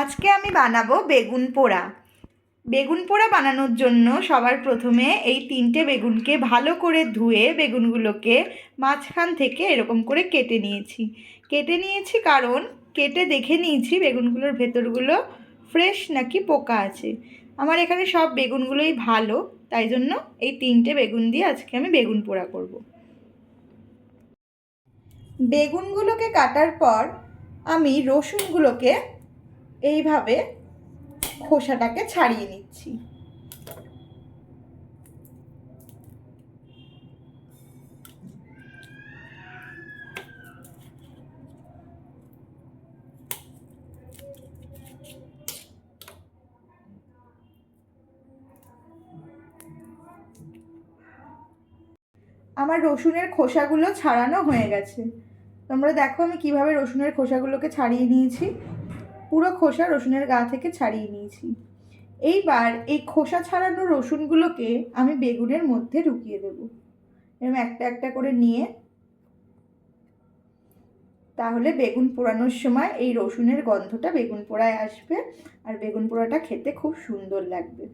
আজকে আমি বানাবো বেগুন পোড়া। বেগুন পোড়া বানানোর জন্য সবার প্রথমে এই 3টে বেগুনকে ভালো করে ধুয়ে বেগুনগুলোকে মাঝখান থেকে এরকম করে কেটে নিয়েছি কারণ কেটে দেখে নিয়েছি বেগুনগুলোর ভেতরগুলো ফ্রেশ নাকি পোকা আছে। আমার এখানে সব বেগুনগুলোই ভালো, তাই জন্য এই 3টে বেগুন দিয়ে আজকে আমি বেগুন পোড়া করব। বেগুনগুলোকে কাটার পর আমি রসুনগুলোকে এইভাবে খোসাটাকে ছাড়িয়ে নিচ্ছি। আমার রসুনের খোসাগুলো ছাড়ানো হয়ে গেছে। তোমরা দেখো আমি কিভাবে রসুনের খোসাগুলোকে ছাড়িয়ে নিয়েছি। পুরো খোসা রসুনের গা থেকে ছাড়িয়ে নিয়েছি। এইবার এই খোসা ছাড়ানো রসুনগুলোকে আমি বেগুনের মধ্যে ঢুকিয়ে দেব। এরকম একটা একটা করে নিয়ে, তাহলে বেগুন পোড়ানোর সময় এই রসুনের গন্ধটা বেগুন পোড়ায় আসবে আর বেগুন পোড়াটা খেতে খুব সুন্দর লাগবে।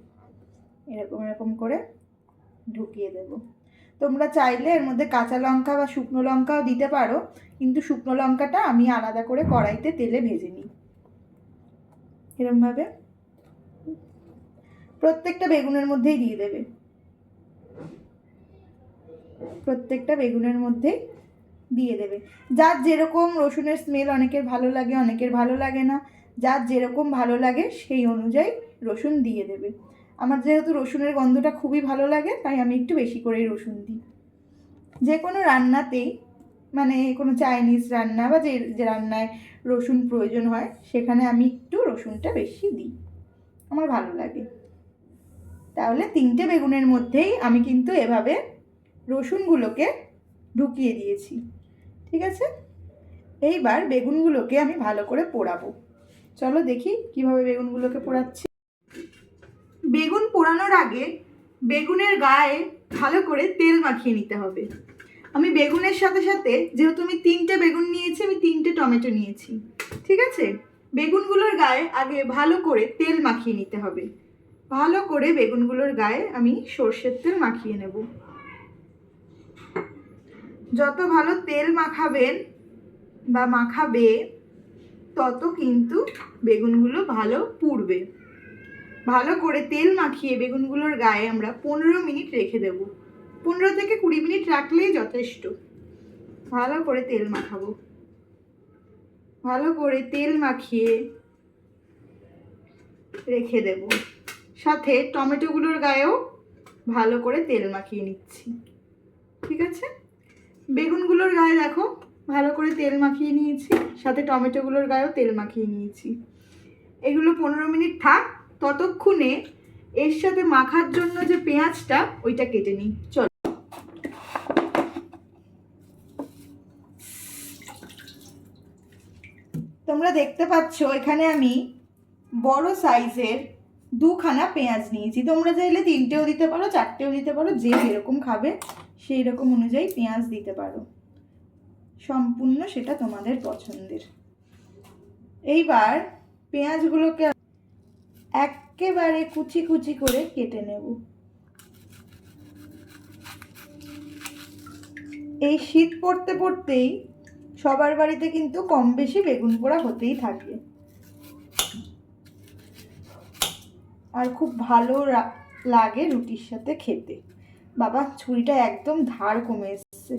এরকম এরকম করে ঢুকিয়ে দেব। তোমরা চাইলে এর মধ্যে কাঁচা লঙ্কা বা শুকনো লঙ্কাও দিতে পারো, কিন্তু শুকনো লঙ্কাটা আমি আলাদা করে কড়াইতে তেলে ভেজে নিই। এরকমভাবে প্রত্যেকটা বেগুনের মধ্যেই দিয়ে দেবে। প্রত্যেকটা বেগুনের মধ্যেই দিয়ে দেবে। যার যেরকম রসুনের স্মেল অনেকের ভালো লাগে, অনেকের ভালো লাগে না। যার যেরকম ভালো লাগে সেই অনুযায়ী রসুন দিয়ে দেবে। আমার যেহেতু রসুনের গন্ধটা খুবই ভালো লাগে, তাই আমি একটু বেশি করেই রসুন দিই। যে কোনো রান্নাতেই, মানে কোনো চাইনিজ রান্না বা যে রান্নায় রসুন প্রয়োজন হয়, সেখানে আমি একটু রসুনটা বেশি দিই, আমার ভালো লাগে। তাহলে 3টে বেগুনের মধ্যেই আমি কিন্তু এভাবে রসুনগুলোকে ঢুকিয়ে দিয়েছি। ঠিক আছে, এইবার বেগুনগুলোকে আমি ভালো করে পোড়াবো। চলো দেখি কিভাবে বেগুনগুলোকে পোড়াচ্ছি। বেগুন পোড়ানোর আগে বেগুনের গায়ে ভালো করে তেল মাখিয়ে নিতে হবে। আমি বেগুনের সাথে সাথে, যেহেতু আমি 3টে বেগুন নিয়েছি, আমি 3টে টমেটো নিয়েছি। ঠিক আছে, বেগুনগুলোর গায়ে আগে ভালো করে তেল মাখিয়ে নিতে হবে। ভালো করে বেগুনগুলোর গায়ে আমি সর্ষের তেল মাখিয়ে নেব। যত ভালো তেল মাখাবেন বা মাখাবে, তত কিন্তু বেগুনগুলো ভালো পুড়বে। ভালো করে তেল মাখিয়ে বেগুনগুলোর গায়ে আমরা 15 মিনিট রেখে দেব। 15 থেকে 20 মিনিট রাখলেই যথেষ্ট। ভালো করে তেল মাখাবো। ভালো করে তেল মাখিয়ে রেখে দেব। সাথে টমেটোগুলোর গায়েও ভালো করে তেল মাখিয়ে নিচ্ছি। ঠিক আছে, বেগুনগুলোর গায়ে দেখো ভালো করে তেল মাখিয়ে নিয়েছি, সাথে টমেটোগুলোর গায়েও তেল মাখিয়ে নিয়েছি। এগুলো 15 মিনিট থাক, ততক্ষণে এর সাথে মাখার জন্য যে পেঁয়াজটা, ওইটা কেটে নিই। চলো, তোমরা দেখতে পাচ্ছ এখানে আমি বড় সাইজের 2খানা পেঁয়াজ নিয়েছি। তোমরা চাইলে 3টেও দিতে পারো, 4টেও দিতে পারো, যে যেরকম খাবে সেই রকম অনুযায়ী পেঁয়াজ দিতে পারো। সম্পূর্ণ সেটা তোমাদের পছন্দের। এইবার পেঁয়াজগুলোকে একেবারে কুচি কুচি করে কেটে নেব। এই শীত পড়তে পড়তেই সবার বাড়িতে কিন্তু কম বেশি বেগুন পোড়া হতেই থাকে, আর খুব ভালো লাগে রুটির সাথে খেতে। বাবা, ছুরিটা একদম ধার কমে এসছে।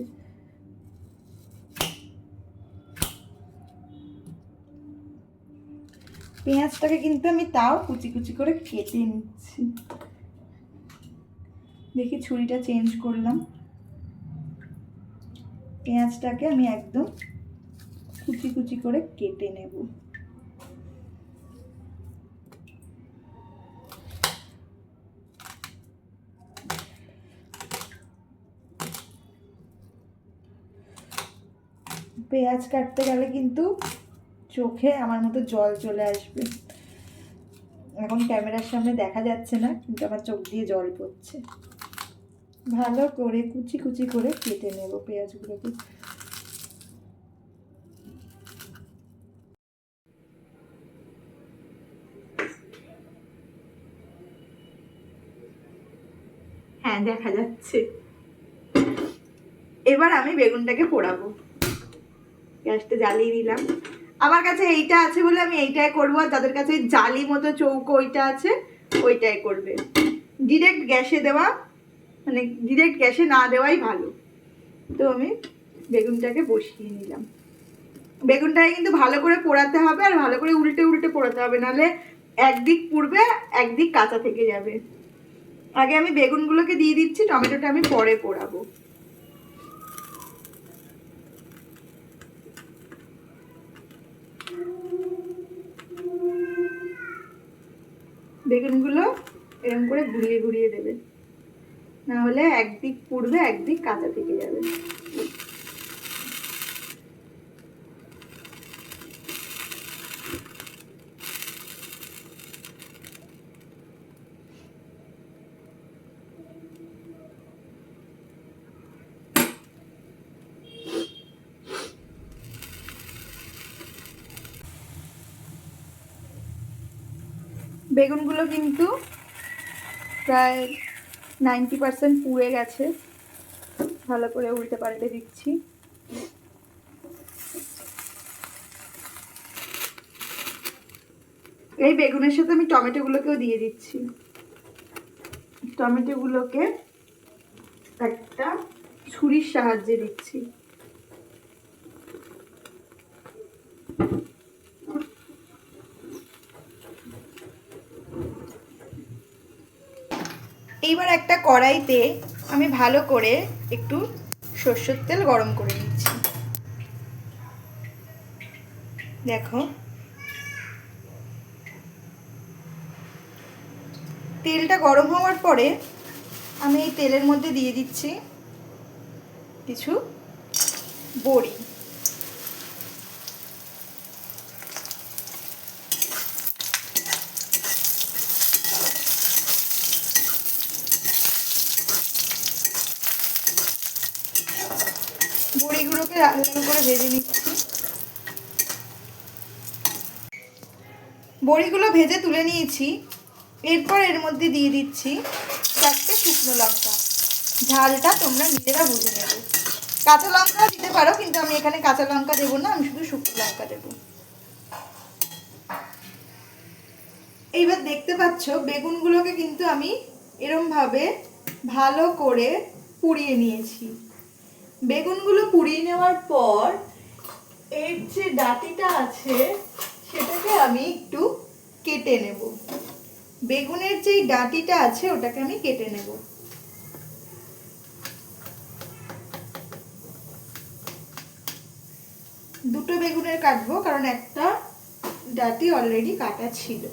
পেঁয়াজটাকে কিন্তু আমি তাও কুচি কুচি করে কেটে নিচ্ছি। দেখি, ছুরিটা চেঞ্জ করলাম। পেঁয়াজটাকে আমি একদম কুচি কুচি করে কেটে নেব। পেঁয়াজ কাটতে গেলে কিন্তু চোখে আমার মতো জল চলে আসবে। এখন ক্যামেরার সামনে দেখা যাচ্ছে না, কিন্তু আমার চোখ দিয়ে জল পড়ছে। ভালো করে কুচি কুচি করে কেটে নেব পেঁয়াজগুলোকে। হ্যাঁ দেখা যাচ্ছে। এবার আমি বেগুনটাকে পোড়াবো। গ্যাসটা জ্বালিয়ে দিলাম। আমার কাছে এইটা আছে বলে আমি এইটাই করবো, আর তাদের কাছে জালি মতো চৌকো ওইটা আছে, ওইটাই করবে। ডিরেক্ট গ্যাসে দেওয়া মানে ডিরেক্ট গ্যাসে না দেওয়াই ভালো। তো আমি বেগুনটাকে বসিয়ে নিলাম। বেগুনটাকে কিন্তু ভালো করে পোড়াতে হবে, আর ভালো করে উল্টে উল্টে পোড়াতে হবে, নাহলে একদিক পুড়বে একদিক কাঁচা থেকে যাবে। আগে আমি বেগুনগুলোকে দিয়ে দিচ্ছি, টমেটোটা আমি পরে পোড়াবো। বেগুনগুলো এরকম করে ঘুরিয়ে ঘুরিয়ে দেবে, না হলে একদিক পুড়বে একদিক কাঁচা থেকে যাবে। বেগুনগুলো কিন্তু প্রায় 90% পুড়ে গেছে। ভালো করে উল্টে পাল্টে দিচ্ছি। এই বেগুনের সাথে আমি টমেটোগুলোকেও দিয়ে দিচ্ছি। টমেটোগুলোকে একটা ছুরির সাহায্যে দিচ্ছি। এইবার একটা কড়াইতে আমি ভালো করে একটু সরষের তেল গরম করে নিচ্ছি। দেখো তেলটা গরম হওয়ার পরে আমি এই তেলের মধ্যে দিয়ে দিচ্ছি কিছু বড়ি। বড়িগুলোকে লাল লাল করে ভেজে নিচ্ছি। বড়িগুলো ভেজে তুলে নিয়েছি। এরপর এর মধ্যে দিয়ে দিচ্ছি 4টে শুকনো লঙ্কা। ঝালটা তোমরা নিজেরা বুঝে নেবে। কাঁচা লঙ্কা দিতে পারো, কিন্তু আমি এখানে কাঁচা লঙ্কা দেবো না, আমি শুধু শুকনো লঙ্কা দেবো। এইবার দেখতে পাচ্ছ বেগুনগুলোকে কিন্তু আমি এরমভাবে ভালো করে পুড়িয়ে নিয়েছি। বেগুনগুলো পুড়িয়ে নেওয়ার পর এর যে ডাঁটিটা আছে সেটাকে আমি একটু কেটে নেব। বেগুনের যে ডাঁটিটা আছে ওটাকে আমি কেটে নেব। দুটো বেগুনের কাটবো, কারণ একটা ডাঁটি অলরেডি কাটা ছিল।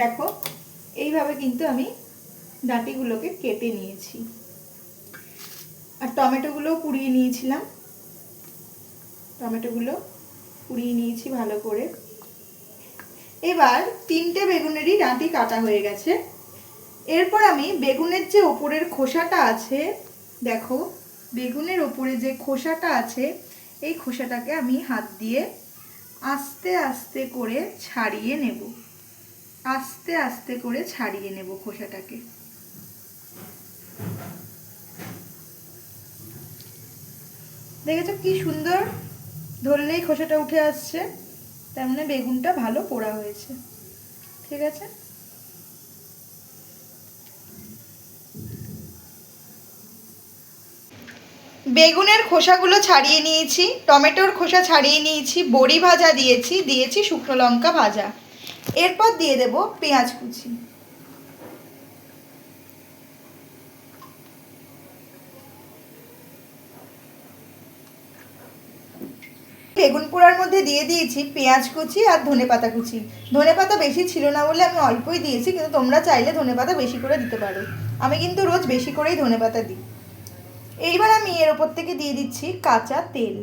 দেখো এইভাবে কিন্তু আমি ডাঁটিগুলোকে কেটে নিয়েছি। আর টমেটোগুলো পুড়িয়ে নিয়েছিলাম, টমেটোগুলো পুড়িয়ে নিয়েছি ভালো করে। এবার 3টে বেগুনেরই ডাঁটি কাটা হয়ে গেছে। এরপর আমি বেগুনের যে ওপরের খোসাটা আছে, দেখো বেগুনের ওপরে যে খোসাটা আছে এই খোসাটাকে আমি হাত দিয়ে আস্তে আস্তে করে ছাড়িয়ে নেব। আস্তে আস্তে করে ছাড়িয়ে নেব খোসাটাকে। দেখেছো কি সুন্দর ধরলেই খোসাটা উঠে আসছে, তার মানে বেগুনটা ভালো পোড়া হয়েছে। ঠিক আছে, বেগুনের খোসাগুলো ছাড়িয়ে নিয়েছি, টমেটোর খোসা ছাড়িয়ে নিয়েছি, বড়ি ভাজা দিয়েছি শুকনো লঙ্কা ভাজা। এরপর দিয়ে দেব পেঁয়াজ কুচি। বেগুন পোড়ার মধ্যে দিয়ে দিয়েছি পেঁয়াজ কুচি আর ধনেপাতা কুচি। ধনেপাতা বেশি ছিল না বলে আমি অল্পই দিয়েছি, কিন্তু তোমরা চাইলে ধনেপাতা বেশি করে দিতে পারো। আমি কিন্তু রোজ বেশি করেই ধনেপাতা দিই। এইবার আমি এর ওপর থেকে দিয়ে দিচ্ছি কাঁচা তেল।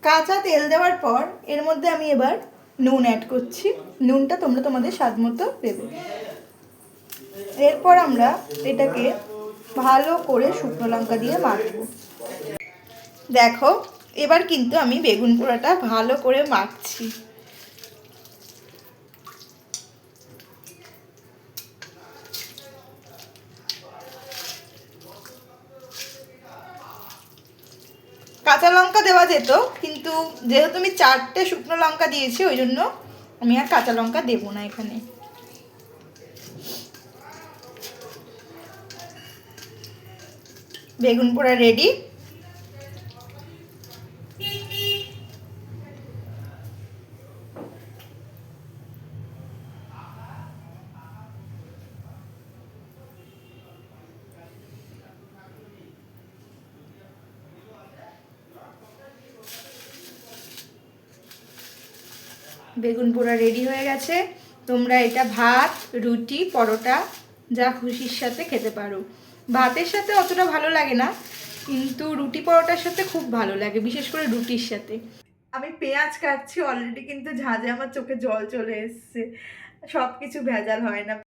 কাঁচা তেল দেওয়ার পর এর মধ্যে আমি এবার নুন অ্যাড করছি, নুনটা তোমরা তোমাদের স্বাদ মতো দেবে। এরপর আমরা এটাকে ভালো করে শুকনো লঙ্কা দিয়ে মাখবো। দেখো এবার কিন্তু আমি বেগুন পোড়াটা ভালো করে মাখছি। কাঁচা লঙ্কা দেওয়া যেত, কিন্তু যেহেতু আমি 4টে শুকনো লঙ্কা দিয়েছি ওই জন্য আমি আর কাঁচা লঙ্কা দেবো না এখানে। বেগুন পোড়া রেডি। বেগুন পোড়া রেডি হয়ে গেছে। তোমরা এটা ভাত, রুটি, পরোটা যা খুশির সাথে খেতে পারো। ভাতের সাথে অতটা ভালো লাগে না, কিন্তু রুটি পরোটার সাথে খুব ভালো লাগে, বিশেষ করে রুটির সাথে। আমি পেঁয়াজ কাটছি অলরেডি, কিন্তু ঝাঁঝে আমার চোখে জল চলে এসছে। সব কিছু ভেজাল হয় না।